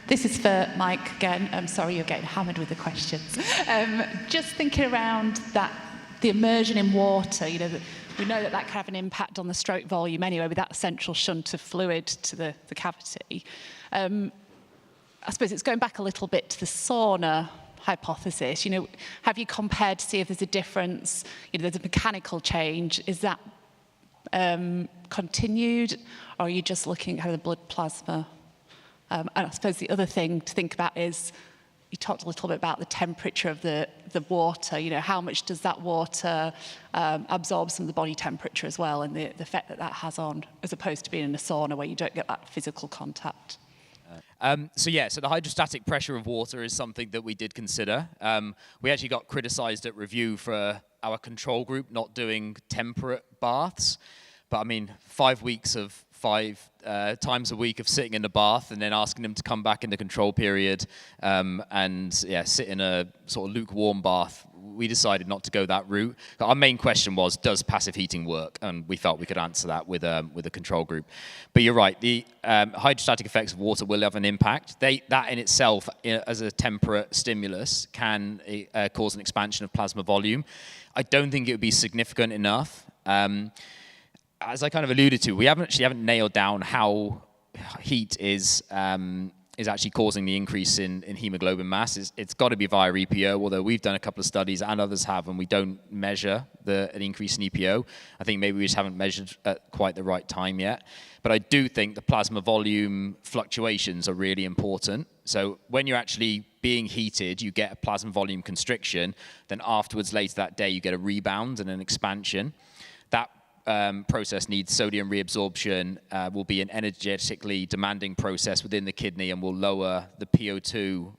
This is for Mike again. I'm sorry you're getting hammered with the questions. Just thinking around that, the immersion in water, you know, we know that can have an impact on the stroke volume anyway, with that central shunt of fluid to the cavity. I suppose it's going back a little bit to the sauna hypothesis. You know, have you compared to see if there's a difference? You know, there's a mechanical change. Is that continued, or are you just looking at the blood plasma? And I suppose the other thing to think about is, you talked a little bit about the temperature of the water. You know, how much does that water absorb some of the body temperature as well, and the effect that has on, as opposed to being in a sauna where you don't get that physical contact? So the hydrostatic pressure of water is something that we did consider. We actually got criticised at review for our control group not doing temperate baths. But I mean, 5 weeks of 5 times a week of sitting in the bath and then asking them to come back in the control period and sit in a sort of lukewarm bath. We decided not to go that route. Our main question was, does passive heating work? And we felt we could answer that with a control group. But you're right, the hydrostatic effects of water will have an impact. That in itself, as a temperate stimulus, can cause an expansion of plasma volume. I don't think it would be significant enough. As I kind of alluded to, we haven't nailed down how heat is actually causing the increase in hemoglobin mass. It's got to be via EPO, although we've done a couple of studies and others have, and we don't measure an increase in EPO. I think maybe we just haven't measured at quite the right time yet. But I do think the plasma volume fluctuations are really important. So when you're actually being heated, you get a plasma volume constriction. Then afterwards, later that day, you get a rebound and an expansion. That process needs sodium reabsorption, will be an energetically demanding process within the kidney and will lower the PO2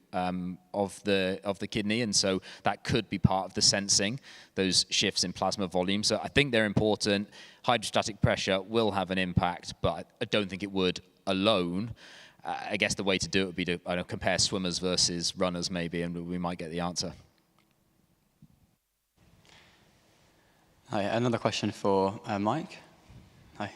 of the kidney, and so that could be part of the sensing those shifts in plasma volume. So I think they're important. Hydrostatic pressure will have an impact, but I don't think it would alone. I guess the way to do it would be to compare swimmers versus runners maybe, and we might get the answer. Hi, another question for Mike. Hi.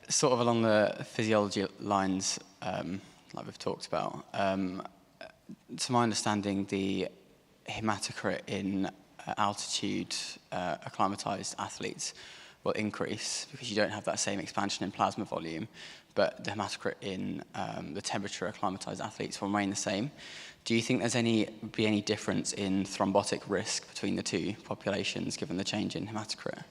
Sort of along the physiology lines, like we've talked about. To my understanding, the hematocrit in altitude acclimatized athletes will increase because you don't have that same expansion in plasma volume, but the hematocrit in the temperature acclimatized athletes will remain the same. Do you think there's be any difference in thrombotic risk between the two populations given the change in hematocrit?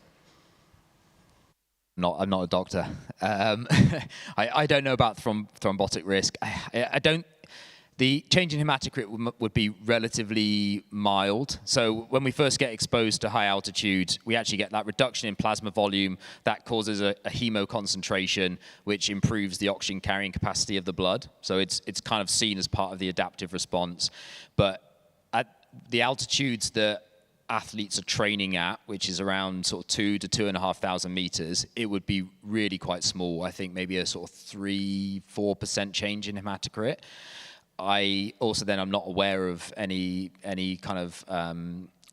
I'm not a doctor. I don't know about thrombotic risk. The change in hematocrit would be relatively mild. So when we first get exposed to high altitude, we actually get that reduction in plasma volume that causes a hemo concentration, which improves the oxygen carrying capacity of the blood. So it's kind of seen as part of the adaptive response. But at the altitudes that athletes are training at, which is around sort of 2,000 to 2,500 meters, it would be really quite small. I think maybe a sort of 3-4% change in hematocrit. I also then I'm not aware of any kind of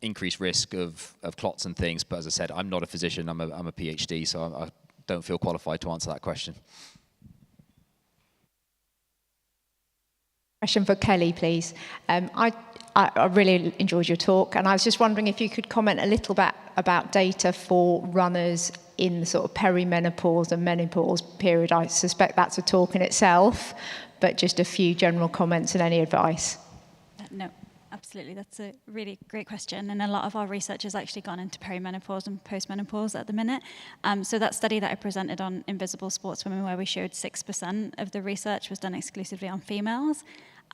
increased risk of clots and things. But as I said, I'm not a physician. I'm a PhD, so I don't feel qualified to answer that question. Question for Kelly, please. I really enjoyed your talk, and I was just wondering if you could comment a little bit about data for runners in the sort of perimenopause and menopause period. I suspect that's a talk in itself, but just a few general comments and any advice. No, absolutely. That's a really great question. And a lot of our research has actually gone into perimenopause and postmenopause at the minute. So that study that I presented on invisible sportswomen, where we showed 6% of the research was done exclusively on females.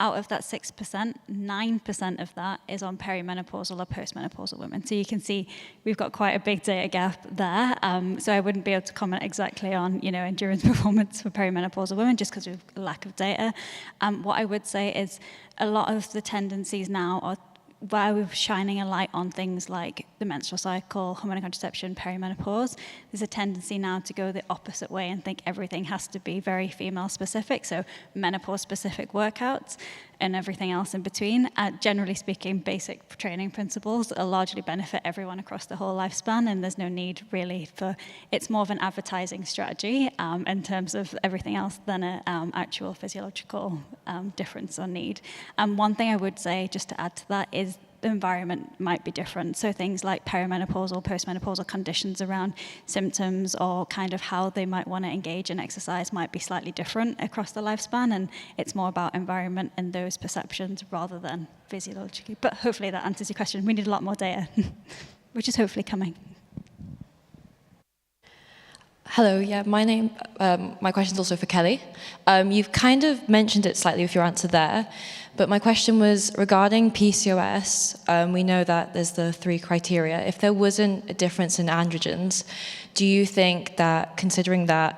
Out of that 6%, 9% of that is on perimenopausal or postmenopausal women. So you can see we've got quite a big data gap there. So I wouldn't be able to comment exactly on, endurance performance for perimenopausal women just because of lack of data. What I would say is a lot of the tendencies now are where we're shining a light on things like the menstrual cycle, hormonal contraception, perimenopause. There's a tendency now to go the opposite way and think everything has to be very female specific, so menopause specific workouts. and everything else in between. Generally speaking, basic training principles largely benefit everyone across the whole lifespan, and there's no need really for, it's more of an advertising strategy in terms of everything else than an actual physiological difference or need. One thing I would say, just to add to that, is the environment might be different. So things like perimenopausal, postmenopausal conditions around symptoms or kind of how they might want to engage in exercise might be slightly different across the lifespan, and it's more about environment and those perceptions rather than physiologically. But hopefully that answers your question. We need a lot more data, which is hopefully coming. Hello, yeah, my question is also for Kelly. You've kind of mentioned it slightly with your answer there, but my question was regarding PCOS. We know that there's the 3 criteria. If there wasn't a difference in androgens, do you think that, considering that,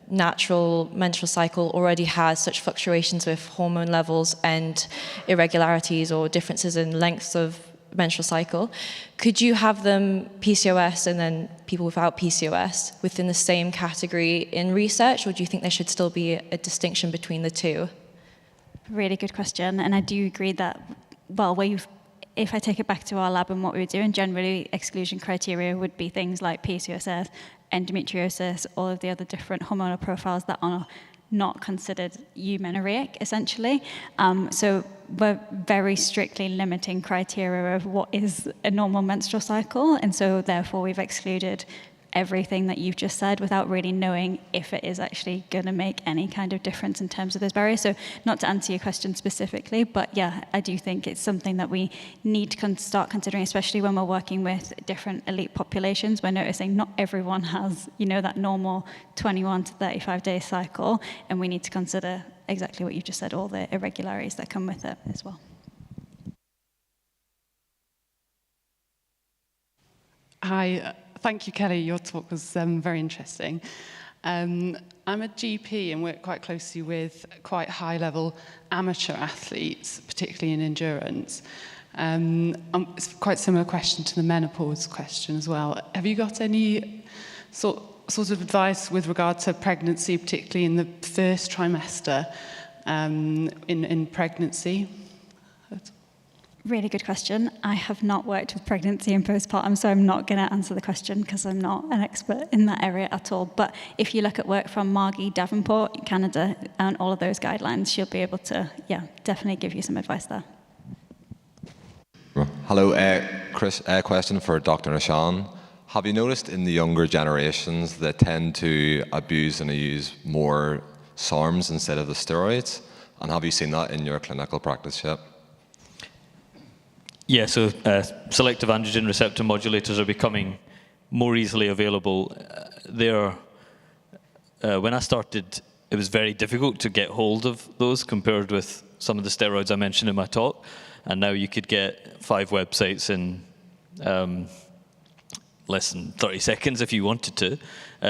natural menstrual cycle already has such fluctuations with hormone levels and irregularities or differences in lengths of menstrual cycle, could you have them PCOS and then people without PCOS within the same category in research, or do you think there should still be a distinction between the two? Really good question, and I do agree that, well, if I take it back to our lab and what we were doing, generally exclusion criteria would be things like PCOS, endometriosis, all of the other different hormonal profiles that are not considered eumenorrheic, essentially. So we're very strictly limiting criteria of what is a normal menstrual cycle, and so therefore we've excluded everything that you've just said without really knowing if it is actually going to make any kind of difference in terms of those barriers. So not to answer your question specifically, but yeah, I do think it's something that we need to start considering, especially when we're working with different elite populations. We're noticing not everyone has, that normal 21 to 35 day cycle, and we need to consider exactly what you just said, all the irregularities that come with it as well. Hi. Thank you, Kelly. Your talk was very interesting. I'm a GP and work quite closely with quite high-level amateur athletes, particularly in endurance. It's quite a similar question to the menopause question as well. Have you got any sort of advice with regard to pregnancy, particularly in the first trimester in pregnancy? Really good question. I have not worked with pregnancy and postpartum, so I'm not going to answer the question because I'm not an expert in that area at all. But if you look at work from Margie Davenport in Canada and all of those guidelines, she'll be able to, definitely give you some advice there. Hello, Chris. A question for Dr. Nishan. Have you noticed in the younger generations that tend to abuse and use more SARMs instead of the steroids? And have you seen that in your clinical practice yet? Yeah, so selective androgen receptor modulators are becoming more easily available. When I started, it was very difficult to get hold of those compared with some of the steroids I mentioned in my talk. And now you could get 5 websites in less than 30 seconds if you wanted to.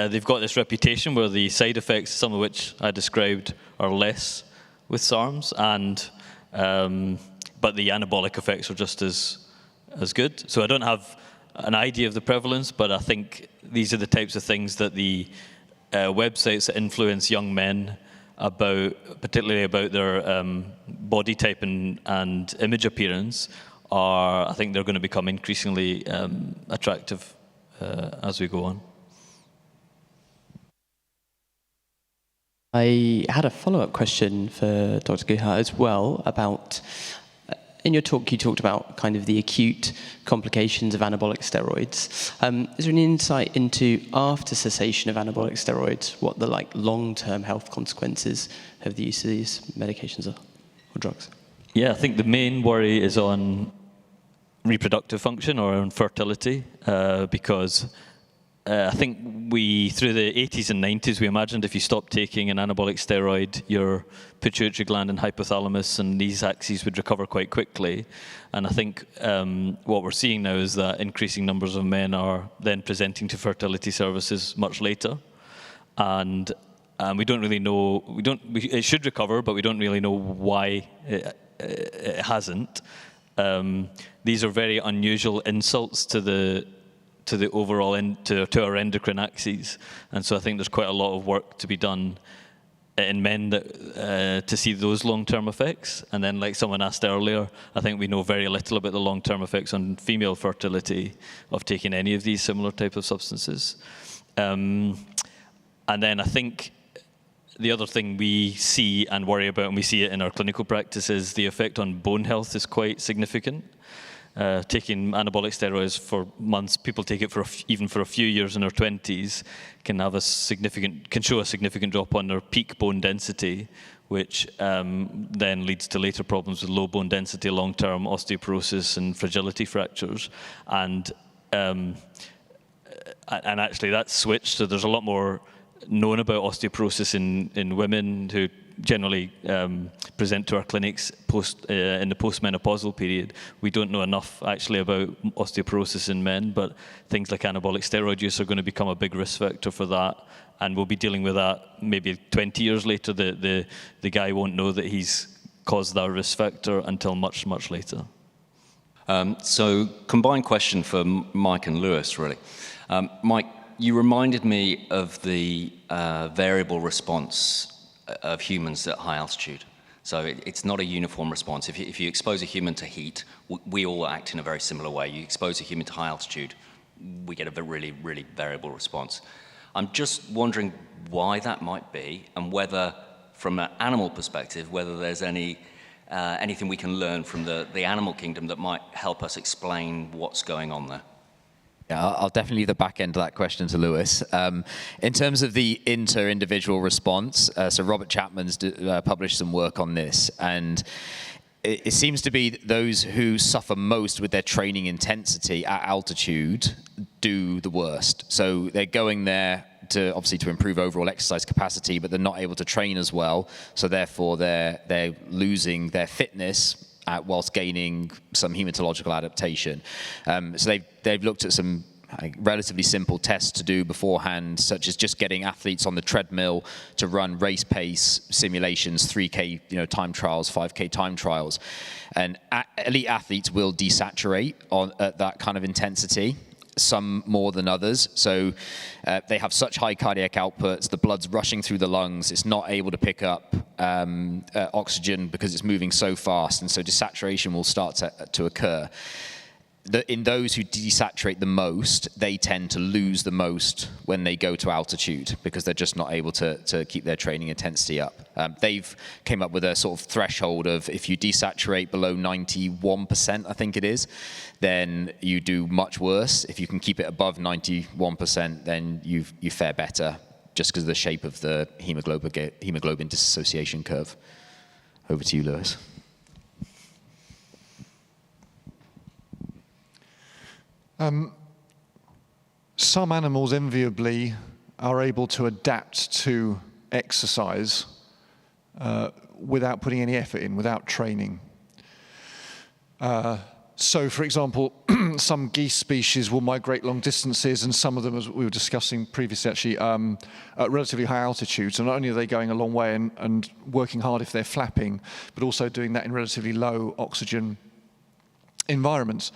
They've got this reputation where the side effects, some of which I described, are less with SARMs, but the anabolic effects are just as good. So I don't have an idea of the prevalence, but I think these are the types of things that the websites that influence young men particularly about their body type and image appearance, I think they're going to become increasingly attractive as we go on. I had a follow-up question for Dr. Guha as well about, in your talk you talked about kind of the acute complications of anabolic steroids. Is there any insight into after cessation of anabolic steroids, what the long-term health consequences of the use of these medications are, or drugs? Yeah, I think the main worry is on reproductive function or on fertility, because I think through the 80s and 90s, we imagined if you stopped taking an anabolic steroid, your pituitary gland and hypothalamus and these axes would recover quite quickly. And I think what we're seeing now is that increasing numbers of men are then presenting to fertility services much later. And we don't really know, it should recover, but we don't really know why it hasn't. These are very unusual insults to the overall to our endocrine axes, and so I think there's quite a lot of work to be done in men that, to see those long-term effects. And then, like someone asked earlier, I think we know very little about the long-term effects on female fertility of taking any of these similar type of substances. And then I think the other thing we see and worry about, and we see it in our clinical practice, is the effect on bone health is quite significant. Taking anabolic steroids for months, people take it for even for a few years in their 20s, can show a significant drop on their peak bone density, which then leads to later problems with low bone density, long-term osteoporosis and fragility fractures. And actually that's switched, so there's a lot more known about osteoporosis in women who generally present to our clinics in the postmenopausal period. We don't know enough actually about osteoporosis in men, but things like anabolic steroid use are going to become a big risk factor for that, and we'll be dealing with that maybe 20 years later. The guy won't know that he's caused that risk factor until much, much later. So combined question for Mike and Lewis, really. Mike, you reminded me of the variable response of humans at high altitude. So it's not a uniform response. If you expose a human to heat, we all act in a very similar way. You expose a human to high altitude, we get a really, really variable response. I'm just wondering why that might be, and whether, from an animal perspective, whether there's anything we can learn from the animal kingdom that might help us explain what's going on there. Yeah, I'll definitely leave the back end of that question to Lewis. In terms of the inter-individual response, so Robert Chapman's published some work on this, and it seems to be those who suffer most with their training intensity at altitude do the worst. So they're going there obviously to improve overall exercise capacity, but they're not able to train as well, so therefore they're losing their fitness whilst gaining some hematological adaptation. So they've looked at some relatively simple tests to do beforehand, such as just getting athletes on the treadmill to run race pace simulations, 3K time trials, 5K time trials. And elite athletes will desaturate at that kind of intensity, some more than others. So they have such high cardiac outputs, the blood's rushing through the lungs, it's not able to pick up oxygen because it's moving so fast, and so desaturation will start to occur. In those who desaturate the most, they tend to lose the most when they go to altitude, because they're just not able to keep their training intensity up. They've came up with a sort of threshold of, if you desaturate below 91%, I think it is, then you do much worse. If you can keep it above 91%, then you fare better, just because of the shape of the hemoglobin dissociation curve. Over to you, Lewis. Some animals, enviably, are able to adapt to exercise without putting any effort in, without training. So, for example, some geese species will migrate long distances, and some of them, as we were discussing previously, actually, at relatively high altitudes. So not only are they going a long way and working hard if they're flapping, but also doing that in relatively low oxygen environments.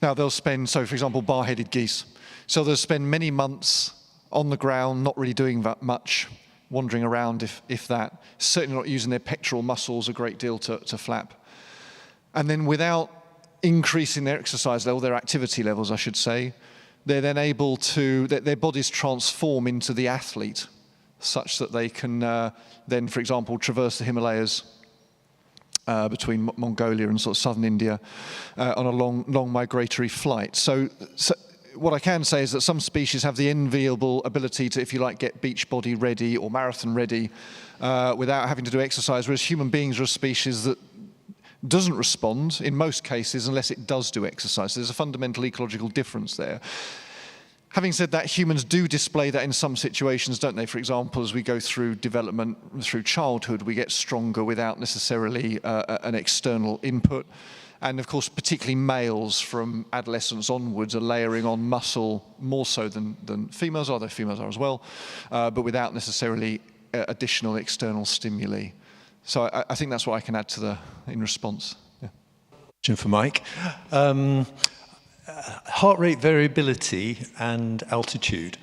Now, they'll spend, so for example, bar-headed geese. So they'll spend many months on the ground, not really doing that much, wandering around, if that. Certainly not using their pectoral muscles a great deal to flap. And then without increasing their exercise level, their activity levels, I should say, they're then able to, their bodies transform into the athlete, such that they can then, for example, traverse the Himalayas between Mongolia and sort of southern India on a long migratory flight. So what I can say is that some species have the enviable ability to, if you like, get beach body ready or marathon ready without having to do exercise, whereas human beings are a species that doesn't respond in most cases unless it does do exercise. There's a fundamental ecological difference there. Having said that, humans do display that in some situations, don't they? For example, as we go through development, through childhood, we get stronger without necessarily an external input. And of course, particularly males from adolescence onwards are layering on muscle more so than females are, though females are as well, but without necessarily additional external stimuli. So I think that's what I can add to in response. Yeah. Question for Mike. Heart rate variability and altitude.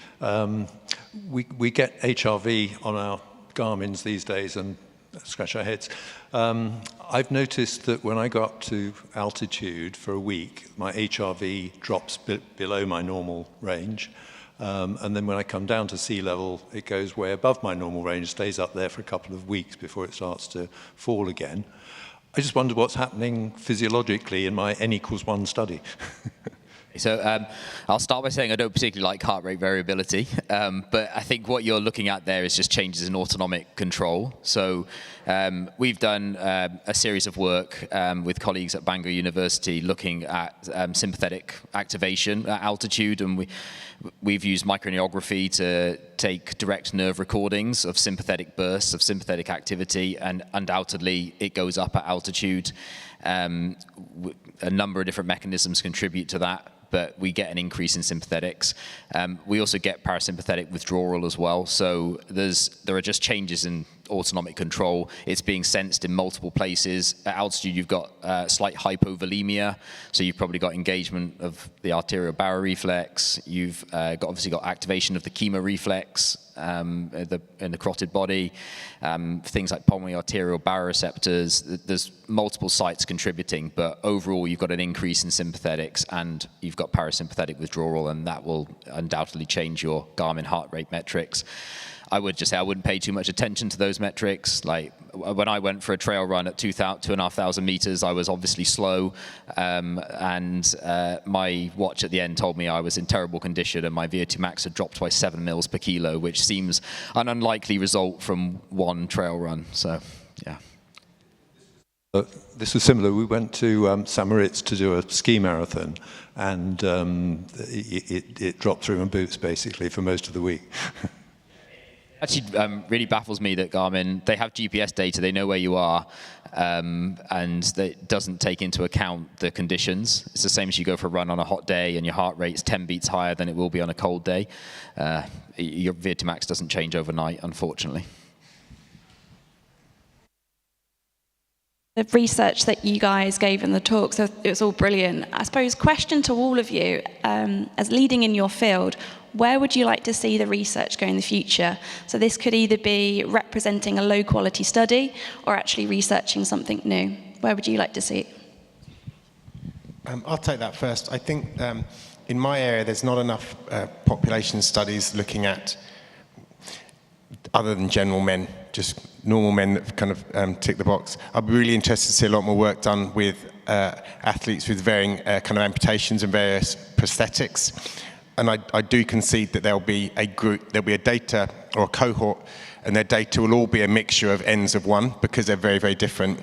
We get HRV on our Garmin's these days and scratch our heads. I've noticed that when I go up to altitude for a week, my HRV drops below my normal range. And then when I come down to sea level, it goes way above my normal range, stays up there for a couple of weeks before it starts to fall again. I just wondered what's happening physiologically in my N=1 study. So I'll start by saying I don't particularly like heart rate variability, but I think what you're looking at there is just changes in autonomic control. So we've done a series of work with colleagues at Bangor University looking at sympathetic activation at altitude, and we've used microneography to take direct nerve recordings of sympathetic bursts of sympathetic activity, and undoubtedly it goes up at altitude. A number of different mechanisms contribute to that, but we get an increase in sympathetics. We also get parasympathetic withdrawal as well. So there are just changes in autonomic control. It's being sensed in multiple places. At altitude, you've got slight hypovolemia, so you've probably got engagement of the arterial baroreflex. You've obviously got activation of the chemoreflex in the carotid body. Things like pulmonary arterial baroreceptors. There's multiple sites contributing, but overall you've got an increase in sympathetics and you've got parasympathetic withdrawal, and that will undoubtedly change your Garmin heart rate metrics. I would just say I wouldn't pay too much attention to those metrics. Like when I went for a trail run at 2,500 meters, I was obviously slow, and my watch at the end told me I was in terrible condition, and my VO2 max had dropped by 7 mils per kilo, which seems an unlikely result from one trail run. So, yeah. This was similar. We went to Samoritz to do a ski marathon, and it dropped through my boots basically for most of the week. Actually, really baffles me that Garmin, they have GPS data, they know where you are, and it doesn't take into account the conditions. It's the same as you go for a run on a hot day and your heart rate's 10 beats higher than it will be on a cold day. Your VO2 max doesn't change overnight, unfortunately. The research that you guys gave in the talk, so it was all brilliant. I suppose question to all of you, as leading in your field, where would you like to see the research go in the future? So this could either be representing a low quality study or actually researching something new. Where would you like to see it? I'll take that first. I think in my area there's not enough population studies looking at, other than general men, just normal men that kind of tick the box. I'd be really interested to see a lot more work done with athletes with varying kind of amputations and various prosthetics. And I do concede that there'll be a group, there'll be a data or a cohort, and their data will all be a mixture of Ns of 1 because they're very, very different.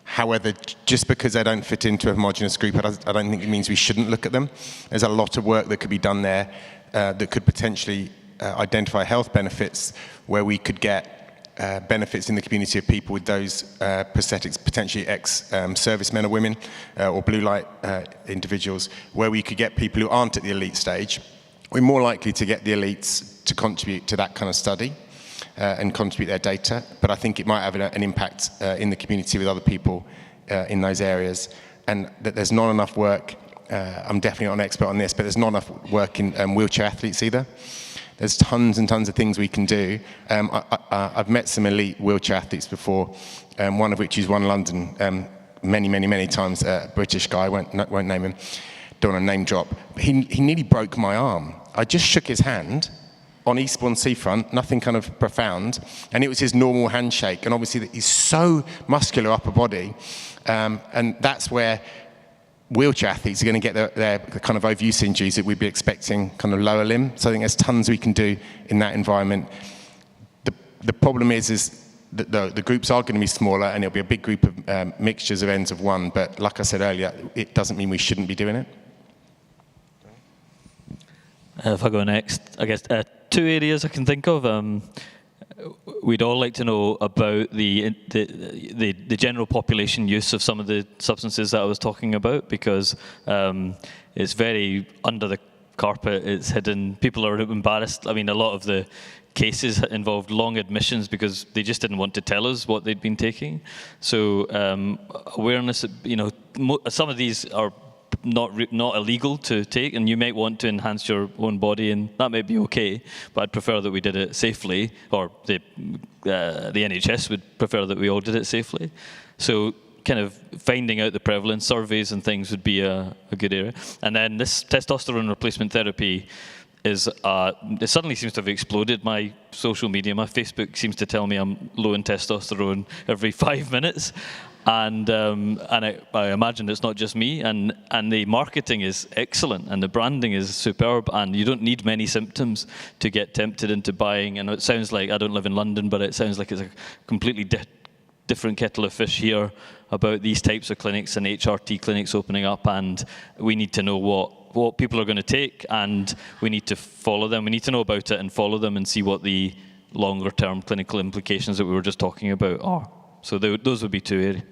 However, just because they don't fit into a homogeneous group, I don't think it means we shouldn't look at them. There's a lot of work that could be done there that could potentially identify health benefits where we could get benefits in the community of people with those prosthetics, potentially ex-servicemen or women or blue light individuals, where we could get people who aren't at the elite stage. We're more likely to get the elites to contribute to that kind of study and contribute their data, but I think it might have an impact in the community with other people in those areas, and that there's not enough work. I'm definitely not an expert on this, but there's not enough work in wheelchair athletes either. There's tons and tons of things we can do. I've met some elite wheelchair athletes before, one of which has won London many times, a British guy, I won't name him, don't want to name drop. He nearly broke my arm. I just shook his hand on Eastbourne Seafront, nothing kind of profound, and it was his normal handshake, and obviously he's so muscular upper body, and that's where wheelchair athletes are going to get their kind of overuse injuries that we'd be expecting kind of lower limb. So I think there's tons we can do in that environment. The problem is that the groups are going to be smaller and it'll be a big group of mixtures of Ns of 1, but like I said earlier, it doesn't mean we shouldn't be doing it. If I go next, I guess 2 areas I can think of. We'd all like to know about the general population use of some of the substances that I was talking about, because it's very under the carpet, it's hidden. People are embarrassed. I mean, a lot of the cases involved long admissions because they just didn't want to tell us what they'd been taking. So awareness, some of these are not illegal to take, and you might want to enhance your own body, and that might be okay. But I'd prefer that we did it safely, or the NHS would prefer that we all did it safely. So kind of finding out the prevalence, surveys and things would be a good area. And then this testosterone replacement therapy is, it suddenly seems to have exploded. My social media, my Facebook seems to tell me I'm low in testosterone every 5 minutes. And I imagine it's not just me, and the marketing is excellent, and the branding is superb, and you don't need many symptoms to get tempted into buying. And it sounds like, I don't live in London, but it sounds like it's a completely different kettle of fish here about these types of clinics and HRT clinics opening up, and we need to know what people are going to take, and we need to follow them. We need to know about it and follow them and see what the longer term clinical implications that we were just talking about are. So those would be two areas.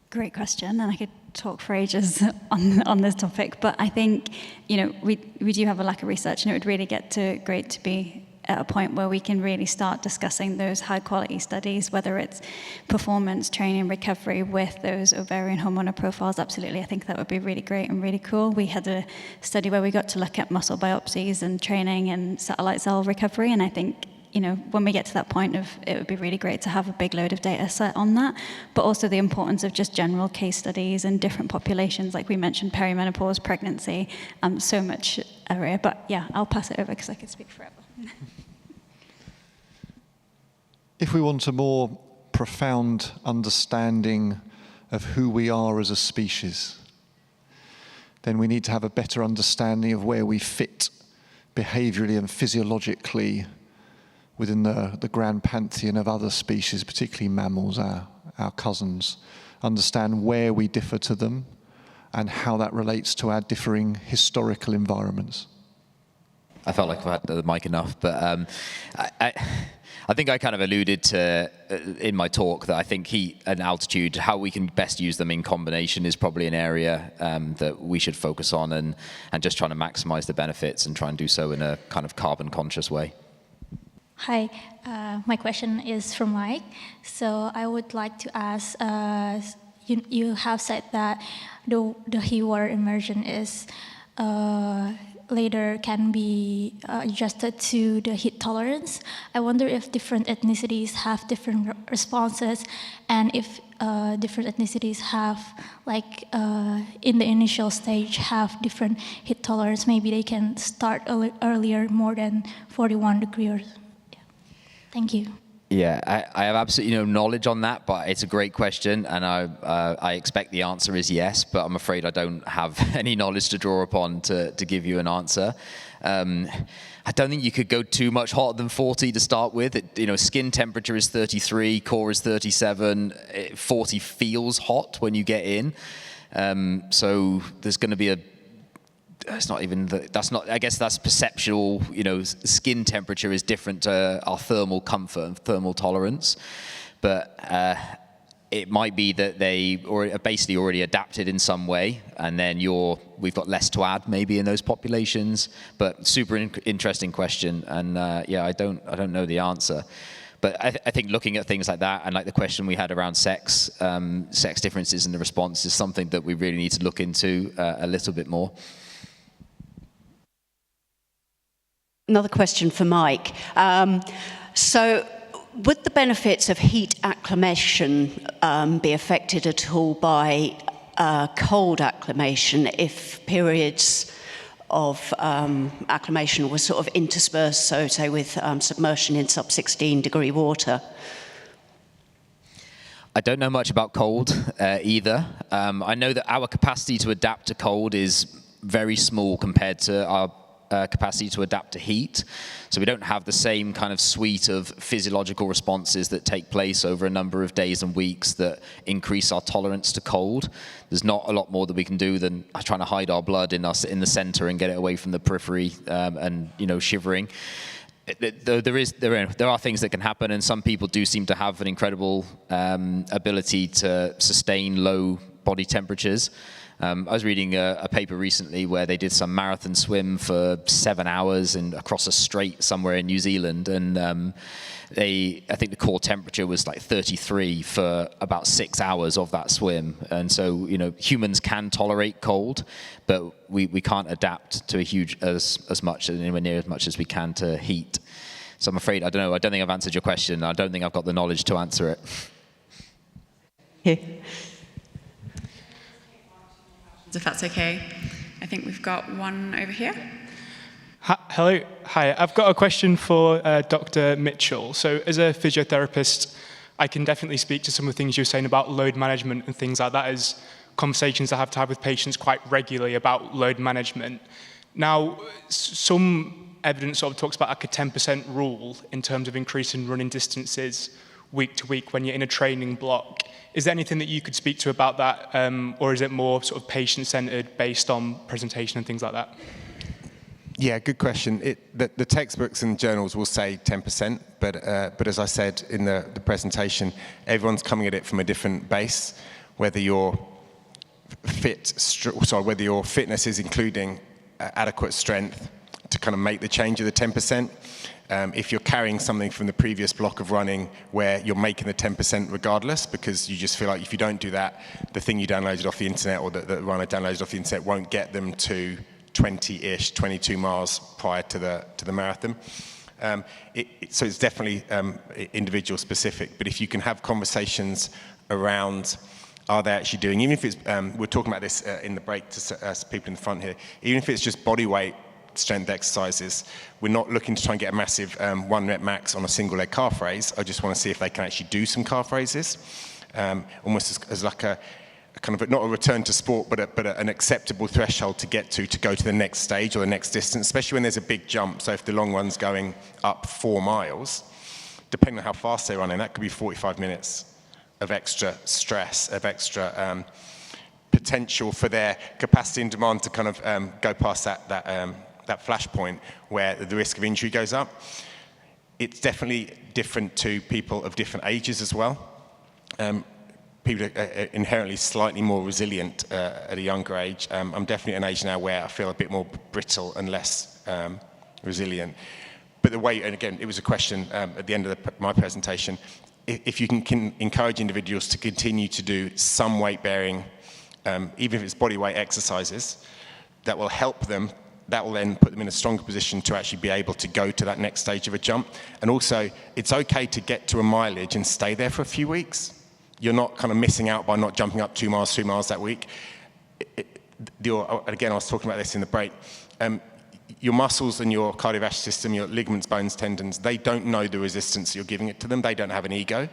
Great question, and I could talk for ages on this topic, but I think, we do have a lack of research, and it would really get great to be at a point where we can really start discussing those high quality studies, whether it's performance, training, recovery with those ovarian hormonal profiles. Absolutely, I think that would be really great and really cool. We had a study where we got to look at muscle biopsies and training and satellite cell recovery, and I think when we get to that point, it would be really great to have a big load of data set on that, but also the importance of just general case studies and different populations, like we mentioned, perimenopause, pregnancy, so much area. But yeah, I'll pass it over because I could speak forever. If we want a more profound understanding of who we are as a species, then we need to have a better understanding of where we fit behaviorally and physiologically within the grand pantheon of other species, particularly mammals, our cousins. Understand where we differ to them and how that relates to our differing historical environments. I felt like I've had the mic enough, but I think I kind of alluded to in my talk that I think heat and altitude, how we can best use them in combination is probably an area that we should focus on, and just trying to maximize the benefits and try and do so in a kind of carbon conscious way. Hi, my question is from Mike. So I would like to ask, you have said that the heat water immersion is later can be adjusted to the heat tolerance. I wonder if different ethnicities have different responses, and if different ethnicities have, like in the initial stage, have different heat tolerance. Maybe they can start earlier, more than 41 degrees. Yeah. Thank you. Yeah, I have absolutely no knowledge on that, but it's a great question, and I expect the answer is yes, but I'm afraid I don't have any knowledge to draw upon to give you an answer. I don't think you could go too much hotter than 40 to start with. Skin temperature is 33, core is 37, 40 feels hot when you get in. So there's going to be I guess that's perceptual, skin temperature is different to our thermal comfort and thermal tolerance. But it might be that they are basically already adapted in some way, and then we've got less to add maybe in those populations. But super interesting question, and yeah, I don't know the answer. But I think looking at things like that, and like the question we had around sex differences in the response, is something that we really need to look into a little bit more. Another question for Mike. So would the benefits of heat acclimation be affected at all by cold acclimation if periods of acclimation were sort of interspersed, so say with submersion in sub-16 degree water? I don't know much about cold either. I know that our capacity to adapt to cold is very small compared to our capacity to adapt to heat. So we don't have the same kind of suite of physiological responses that take place over a number of days and weeks that increase our tolerance to cold. There's not a lot more that we can do than trying to hide our blood in the center and get it away from the periphery and shivering. There are things that can happen, and some people do seem to have an incredible ability to sustain low body temperatures. I was reading a paper recently where they did some marathon swim for 7 hours across a strait somewhere in New Zealand, and I think the core temperature was like 33 for about 6 hours of that swim. And so, humans can tolerate cold, but we can't adapt to as much, anywhere near as much as we can to heat. So I'm afraid, I don't think I've answered your question. I don't think I've got the knowledge to answer it. If that's okay. I think we've got one over here. Hello. Hi. I've got a question for Dr. Mitchell. So as a physiotherapist, I can definitely speak to some of the things you're saying about load management and things like that as conversations I have to have with patients quite regularly about load management. Now, some evidence sort of talks about like a 10% rule in terms of increasing running distances week to week when you're in a training block. Is there anything that you could speak to about that, or is it more sort of patient-centered based on presentation and things like that? Yeah, good question. The textbooks and journals will say 10%, but as I said in the presentation, everyone's coming at it from a different base. Whether your fitness is including adequate strength to kind of make the change of the 10%. If you're carrying something from the previous block of running where you're making the 10% regardless, because you just feel like if you don't do that, the thing you downloaded off the internet or the runner downloaded off the internet won't get them to 20-ish, 22 miles prior to the marathon. So it's definitely individual specific, but if you can have conversations around, are they actually doing, even if it's, we're talking about this in the break to people in the front here, even if it's just body weight strength exercises, we're not looking to try and get a massive 1 rep max on a single leg calf raise. I just want to see if they can actually do some calf raises, almost as like a kind of not a return to sport, but an acceptable threshold to get to go to the next stage or the next distance, especially when there's a big jump. So if the long run's going up 4 miles, depending on how fast they're running, that could be 45 minutes of extra stress, of extra potential for their capacity and demand to kind of go past that flashpoint where the risk of injury goes up. It's definitely different to people of different ages as well. People are inherently slightly more resilient at a younger age. I'm definitely at an age now where I feel a bit more brittle and less resilient. But the way, and again, it was a question at the end of my presentation, if you can encourage individuals to continue to do some weight bearing, even if it's body weight exercises, that will help them. That will then put them in a stronger position to actually be able to go to that next stage of a jump. And also, it's okay to get to a mileage and stay there for a few weeks. You're not kind of missing out by not jumping up 2 miles, 3 miles that week. Again, I was talking about this in the break. Your muscles and your cardiovascular system, your ligaments, bones, tendons, they don't know the resistance you're giving it to them. They don't have an ego.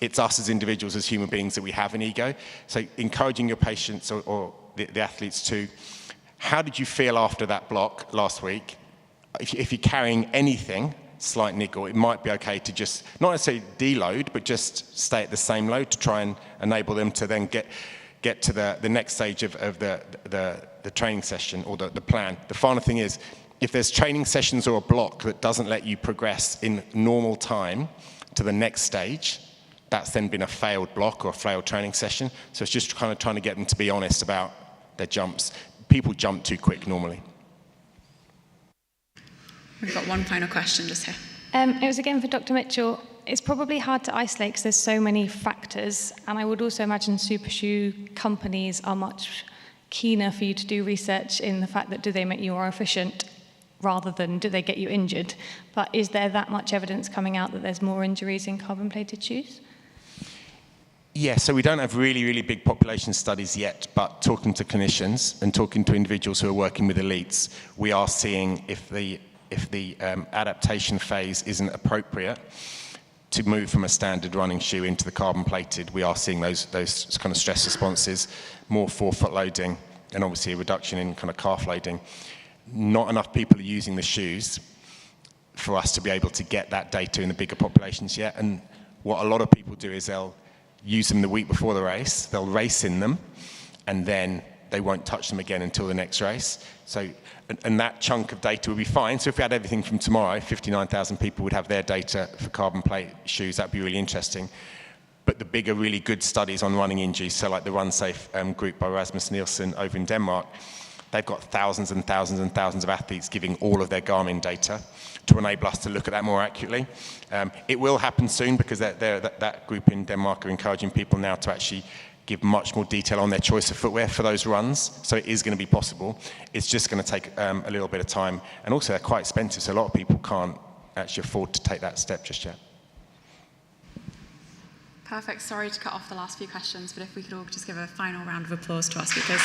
It's us as individuals, as human beings, that we have an ego. So encouraging your patients or the athletes to, how did you feel after that block last week? If you're carrying anything, slight niggle, it might be okay to just, not necessarily deload, but just stay at the same load to try and enable them to then get to the next stage of the training session or the plan. The final thing is, if there's training sessions or a block that doesn't let you progress in normal time to the next stage, that's then been a failed block or a failed training session. So it's just kind of trying to get them to be honest about their jumps. People jump too quick normally. We've got one final question just here. It was again for Dr. Mitchell. It's probably hard to isolate because there's so many factors, and I would also imagine super shoe companies are much keener for you to do research in the fact that do they make you more efficient rather than do they get you injured. But is there that much evidence coming out that there's more injuries in carbon-plated shoes? Yeah, so we don't have really, really big population studies yet, but talking to clinicians and talking to individuals who are working with elites, we are seeing if the adaptation phase isn't appropriate to move from a standard running shoe into the carbon plated, we are seeing those kind of stress responses, more forefoot loading, and obviously a reduction in kind of calf loading. Not enough people are using the shoes for us to be able to get that data in the bigger populations yet. And what a lot of people do is they'll use them the week before the race, they'll race in them, and then they won't touch them again until the next race. So, and that chunk of data would be fine. So if we had everything from tomorrow, 59,000 people would have their data for carbon plate shoes. That'd be really interesting. but the bigger, really good studies on running injuries, so like the Run Safe group by Rasmus Nielsen over in Denmark, they've got thousands and thousands and thousands of athletes giving all of their Garmin data to enable us to look at that more accurately. It will happen soon because that group in Denmark are encouraging people now to actually give much more detail on their choice of footwear for those runs. So it is going to be possible. It's just going to take a little bit of time. And also they're quite expensive, so a lot of people can't actually afford to take that step just yet. Perfect. Sorry to cut off the last few questions, but if we could all just give a final round of applause to our speakers.